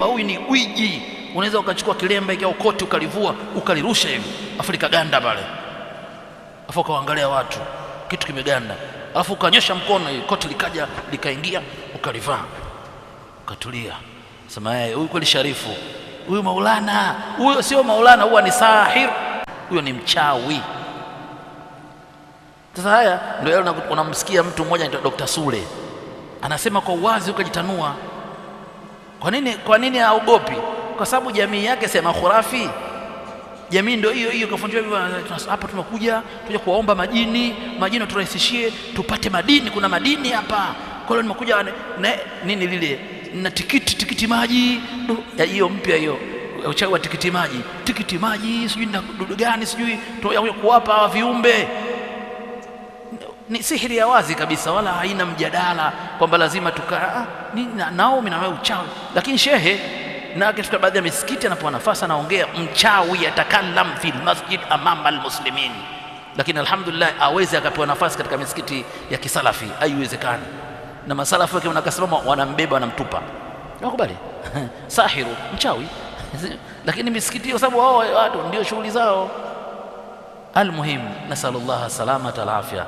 Huyu ni gwiji. Unaweza ukachukua kilemba au koti ukalivua ukalirusha hivi afu likaganda pale, afu ukaangalia watu kitu kimeganda, alafu ukanyosha mkono koti likaja likaingia ukalivaa ukatulia. Sema huyu kweli sharifu, huyu Maulana. Huyo sio Maulana, huwa ni sahir, huyo ni mchawi. Sasa haya ndio unamsikia mtu mmoja anaitwa Dr. Sule anasema kwa uwazi ukajitanua. Kwa nini haogopi? Kwa sababu jamii yake sema khurafi, jamii ndio hiyo kafunjwa hapa. Tumekuja kuwaomba majini turahisishie tupate madini, kuna madini hapa. Kwa hiyo nimekuja nini lile na tikiti maji hiyo mpya hiyo, uchawi wa tikiti maji sijui na dudu gani sijui kuwapa hawa viumbe. Ni sihiri ya wazi kabisa, wala haina mjadala kwamba lazima tukaa nao mimi na wewe uchawi. Lakini shehe na katika baadhi ya misikiti anapoa nafasi anaongea mchawi yatakallam fil masjid amama almuslimin, lakini alhamdulillah aweze akapewa nafasi katika misikiti ya kisalafi. Haiwezekani. Na masalafi wake wanakasimama wanambeba wanamtupa, wakubali sahiru mchawi. Lakini misikiti kwa sababu wao watu ndio shughuli zao. Almuhim, nasallallahu salamata alafia.